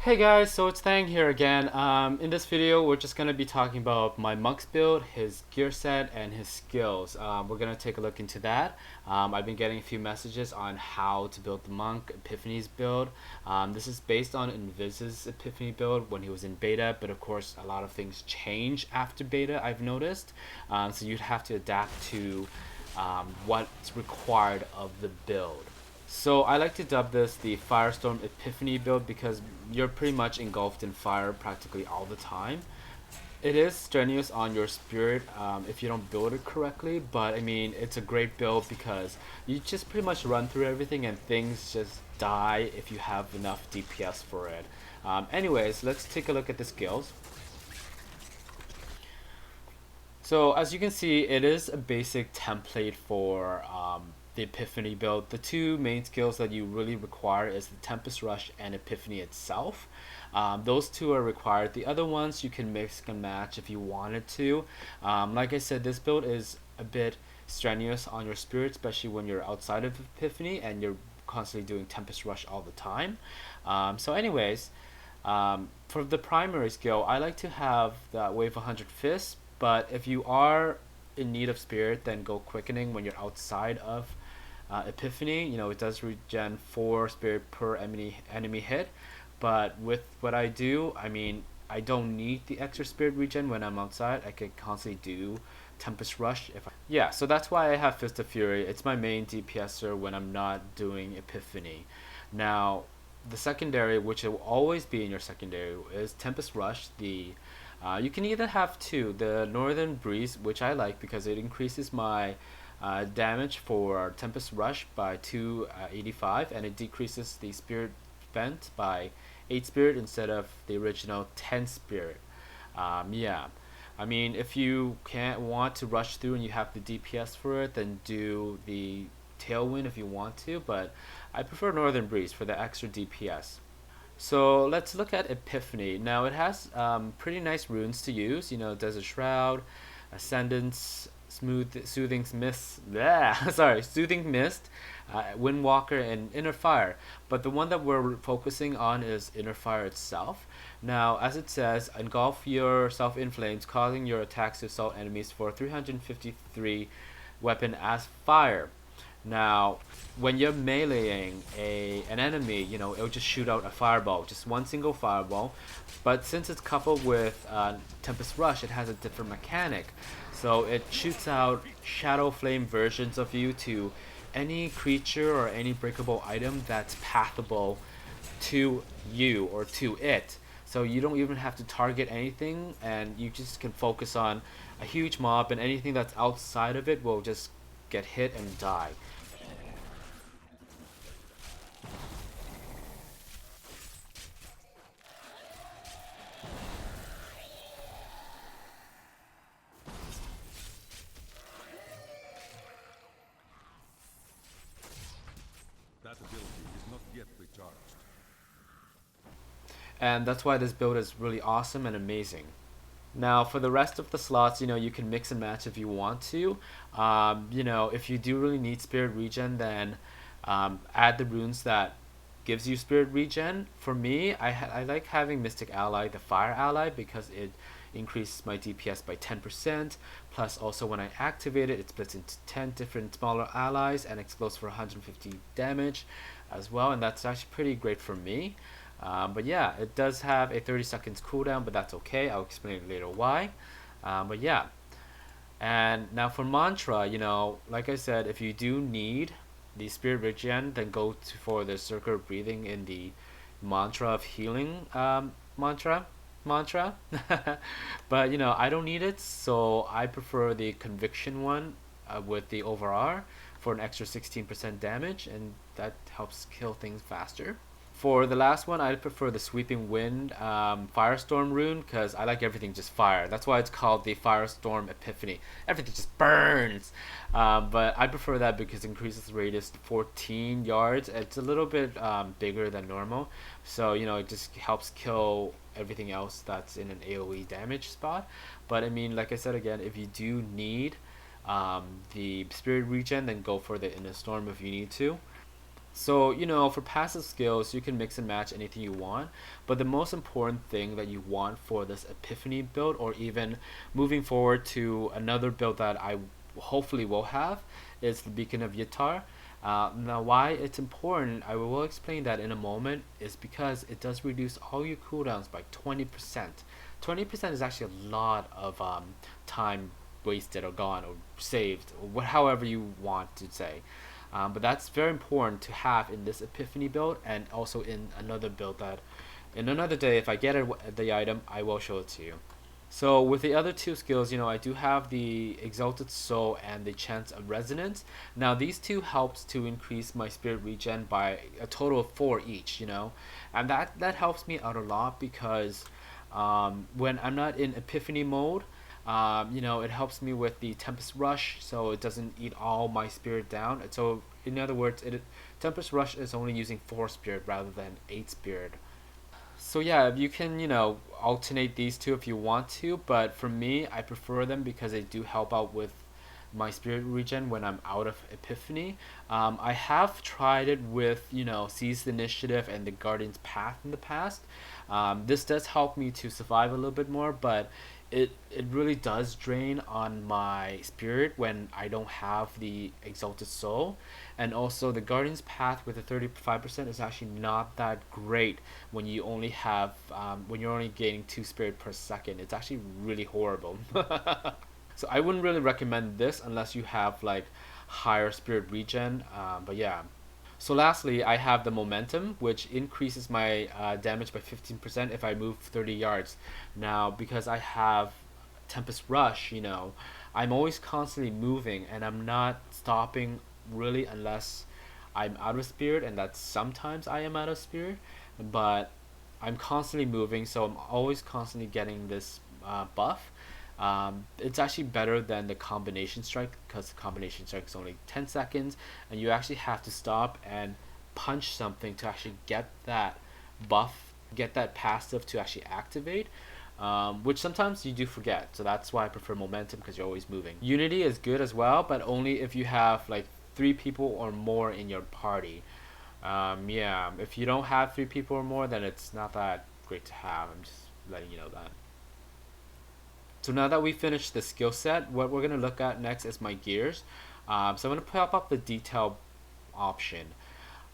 Hey guys, so it's Thang here again. In this video, we're just going to be talking about my monk's build, his gear set, and his skills. We're going to take a look into that. I've been getting a few messages on how to build the monk Epiphany's build. This is based on Inviz's Epiphany build when he was in beta, but of course a lot of things change after beta, I've noticed. So you'd have to adapt to what's required of the build. So I like to dub this the Firestorm Epiphany build because you're pretty much engulfed in fire practically all the time. It is strenuous on your spirit if you don't build it correctly, but I mean it's a great build because you just pretty much run through everything and things just die if you have enough DPS for it. Anyways, let's take a look at the skills. So as you can see, it is a basic template for the Epiphany build. The two main skills that you really require is the Tempest Rush and Epiphany itself. Those two are required. The other ones you can mix and match if you wanted to. Like I said, this build is a bit strenuous on your spirit, especially when you're outside of Epiphany and you're constantly doing Tempest Rush all the time. So anyways, for the primary skill, I like to have that Wave 100 Fist, but if you are in need of spirit, then go Quickening when you're outside of Epiphany. You know, it does regen 4 spirit per enemy hit, but with what I do, I mean, I don't need the extra spirit regen when I'm outside. I can constantly do Tempest Rush yeah, so that's why I have Fist of Fury. It's my main DPSer when I'm not doing Epiphany. Now, the secondary, which will always be in your secondary, is Tempest Rush. You can either have two. The Northern Breeze, which I like because it increases my damage for Tempest Rush by 285, and it decreases the spirit spent by 8 spirit instead of the original 10 spirit. Yeah, I mean, if you can't want to rush through and you have the DPS for it, then do the Tailwind if you want to, but I prefer Northern Breeze for the extra DPS. So let's look at Epiphany. Now it has pretty nice runes to use. You know, Desert Shroud, Ascendance, Soothing Mist. Soothing Mist, Windwalker, and Inner Fire. But the one that we're focusing on is Inner Fire itself. Now, as it says, engulf yourself in flames, causing your attacks to assault enemies for 353 weapon as fire. Now, when you're meleeing an enemy, you know, it'll just shoot out a fireball, just one single fireball. But since it's coupled with Tempest Rush, it has a different mechanic. So it shoots out shadow flame versions of you to any creature or any breakable item that's pathable to you or to it. So you don't even have to target anything, and you just can focus on a huge mob, and anything that's outside of it will just get hit and die. That ability is not yet recharged. And that's why this build is really awesome and amazing. Now, for the rest of the slots, you know, you can mix and match if you want to. You know, if you do really need spirit regen, then add the runes that gives you spirit regen. For me, I like having Mystic Ally, the Fire Ally, because it increases my DPS by 10%. Plus, also when I activate it, it splits into 10 different smaller allies and explodes for 150 damage as well. And that's actually pretty great for me. But yeah, it does have a 30 seconds cooldown, but that's okay. I'll explain later why. But yeah. And now for mantra, you know, like I said, if you do need the spirit regen, then go for the circle of breathing in the mantra of healing mantra. But you know, I don't need it, so I prefer the conviction one with the over R for an extra 16% damage, and that helps kill things faster. For the last one, I prefer the Sweeping Wind Firestorm rune because I like everything just fire. That's why it's called the Firestorm Epiphany. Everything just burns. But I prefer that because it increases the radius to 14 yards. It's a little bit bigger than normal. So, you know, it just helps kill everything else that's in an AoE damage spot. But I mean, like I said again, if you do need the Spirit Regen, then go for the Inner Storm if you need to. So, you know, for passive skills, you can mix and match anything you want, but the most important thing that you want for this Epiphany build, or even moving forward to another build that I hopefully will have, is the Beacon of Yitar. Now, why it's important, I will explain that in a moment, is because it does reduce all your cooldowns by 20%. 20% is actually a lot of time wasted or gone or saved, or however you want to say. But that's very important to have in this Epiphany build, and also in another build that in another day, if I get the item, I will show it to you. So with the other two skills, you know, I do have the Exalted Soul and the Chance of Resonance. Now these two helps to increase my spirit regen by a total of 4 each, you know, and that helps me out a lot because when I'm not in Epiphany mode, you know, it helps me with the Tempest Rush, so it doesn't eat all my spirit down. So in other words, Tempest Rush is only using 4 spirit rather than 8 spirit. So yeah, you can, you know, alternate these two if you want to, but for me, I prefer them because they do help out with my spirit regen when I'm out of Epiphany. I have tried it with, you know, Seize the Initiative and the Guardian's Path in the past. This does help me to survive a little bit more, but it really does drain on my spirit when I don't have the Exalted Soul. And also the Guardian's Path with the 35% is actually not that great when you only have when you're only gaining 2 spirit per second. It's actually really horrible. So I wouldn't really recommend this unless you have like higher spirit regen. But yeah. So lastly, I have the Momentum, which increases my damage by 15% if I move 30 yards. Now, because I have Tempest Rush, you know, I'm always constantly moving, and I'm not stopping really unless I'm out of spirit, and that sometimes I am out of spirit, but I'm constantly moving, so I'm always constantly getting this buff. It's actually better than the combination strike because the combination strike is only 10 seconds, and you actually have to stop and punch something to actually get that buff, get that passive to actually activate, which sometimes you do forget. So that's why I prefer Momentum, because you're always moving. Unity is good as well, but only if you have like 3 people or more in your party. Yeah, if you don't have 3 people or more, then it's not that great to have. I'm just letting you know that. So now that we finished the skill set, what we're going to look at next is my gears. So I'm going to pop up the detail option.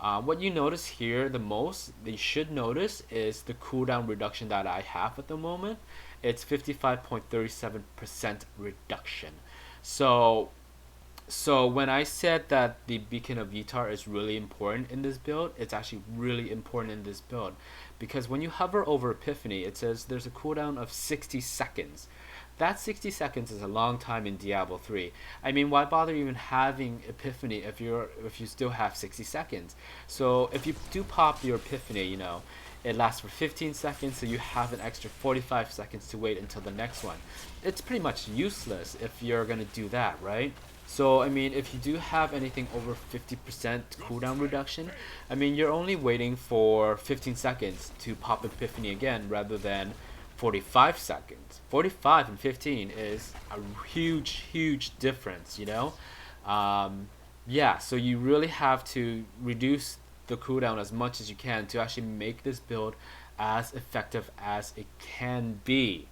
What you notice here the most, that you should notice, is the cooldown reduction that I have at the moment. It's 55.37% reduction. So when I said that the Beacon of Yitar is really important in this build, it's actually really important in this build. Because when you hover over Epiphany, it says there's a cooldown of 60 seconds. That 60 seconds is a long time in Diablo 3. I mean, why bother even having Epiphany if you still have 60 seconds? So if you do pop your Epiphany, you know, it lasts for 15 seconds, so you have an extra 45 seconds to wait until the next one. It's pretty much useless if you're gonna do that, right? So, I mean, if you do have anything over 50% cooldown reduction, I mean, you're only waiting for 15 seconds to pop Epiphany again rather than 45 seconds. 45 and 15 is a huge, huge difference, you know? Yeah, so you really have to reduce the cooldown as much as you can to actually make this build as effective as it can be.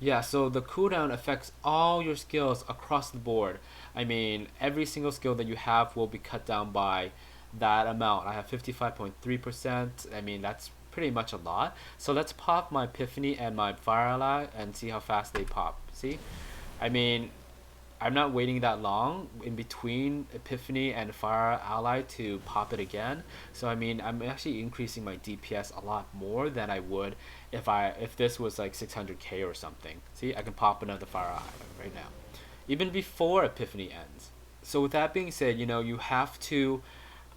Yeah, so the cooldown affects all your skills across the board. I mean, every single skill that you have will be cut down by that amount. I have 55.3%. I mean, that's pretty much a lot. So let's pop my Epiphany and my Fire Ally and see how fast they pop. See? I mean, I'm not waiting that long in between Epiphany and Fire Ally to pop it again. So I mean, I'm actually increasing my DPS a lot more than I would if this was like 600k or something. See, I can pop another Fire Ally right now, even before Epiphany ends. So with that being said, you know, you have to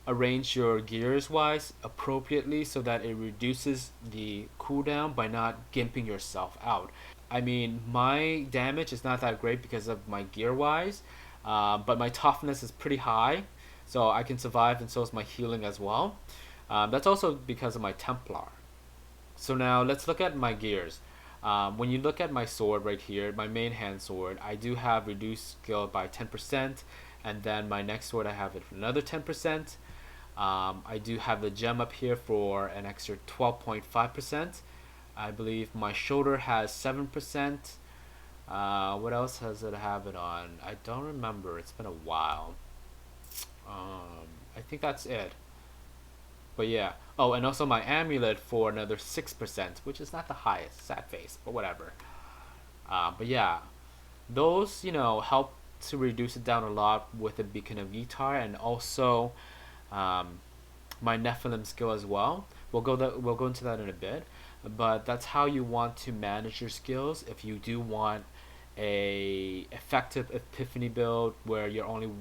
arrange your gears wise appropriately so that it reduces the cooldown by not gimping yourself out. I mean, my damage is not that great because of my gear wise, but my toughness is pretty high, so I can survive, and so is my healing as well. That's also because of my Templar. So now let's look at my gears. When you look at my sword right here, my main hand sword, I do have reduced skill by 10%, and then my next sword I have it for another 10%. I do have the gem up here for an extra 12.5%. I believe my shoulder has 7%. What else does it have it on? I don't remember. It's been a while. I think that's it. But yeah. Oh, and also my amulet for another 6%, which is not the highest. Sad face, but whatever. But yeah, those help to reduce it down a lot with the beacon of guitar, and also um, my Nephilim skill as well. We'll go into that in a bit, but that's how you want to manage your skills if you do want a effective Epiphany build where you're only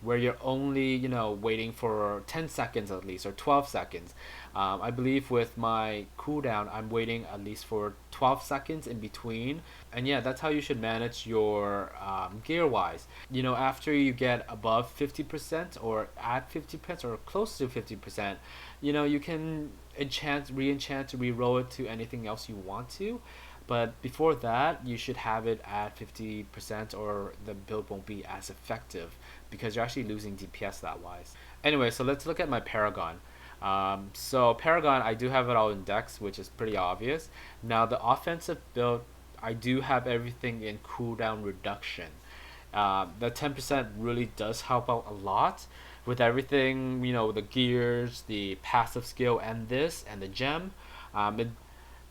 waiting for 10 seconds at least, or 12 seconds. I believe with my cooldown I'm waiting at least for 12 seconds in between. And yeah, that's how you should manage your gear wise. After you get above 50% or at 50% or close to 50%, you can enchant, re-enchant, re-roll it to anything else you want to. But before that, you should have it at 50% or the build won't be as effective because you're actually losing DPS that wise. Anyway, so let's look at my Paragon. So Paragon, I do have it all in Dex, which is pretty obvious. Now the offensive build, I do have everything in cooldown reduction. The 10% really does help out a lot with everything, the gears, the passive skill, and this, and the gem.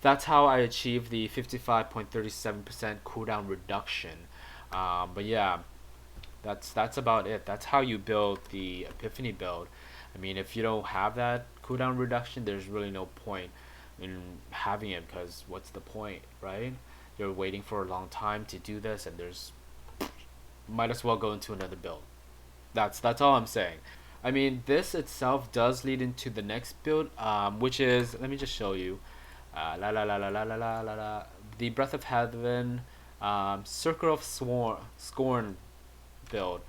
That's how I achieve the 55.37% cooldown reduction. But yeah, that's about it. That's how you build the Epiphany build. I mean, if you don't have that cooldown reduction, there's really no point in having it, because what's the point, right? You're waiting for a long time to do this, and there's might as well go into another build. That's all I'm saying. I mean, this itself does lead into the next build, which is, let me just show you. La la la la la la la la la. The Breath of Heaven, Circle of Scorn build.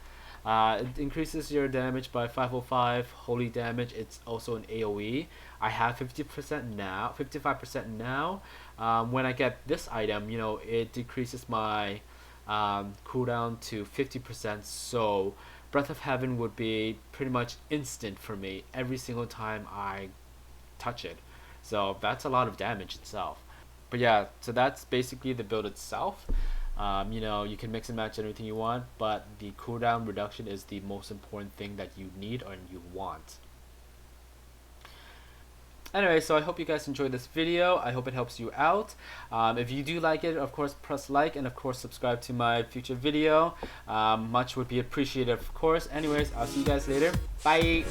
It increases your damage by 505 holy damage. It's also an AoE. I have 50% now, 55% now. When I get this item, it decreases my cooldown to 50%. So Breath of Heaven would be pretty much instant for me every single time I touch it. So that's a lot of damage itself. But yeah, so that's basically the build itself. You can mix and match anything you want, but the cooldown reduction is the most important thing that you need or you want. Anyway, so I hope you guys enjoyed this video. I hope it helps you out. If you do like it, of course, press like, and of course subscribe to my future video. Much would be appreciated, of course. Anyways, I'll see you guys later. Bye!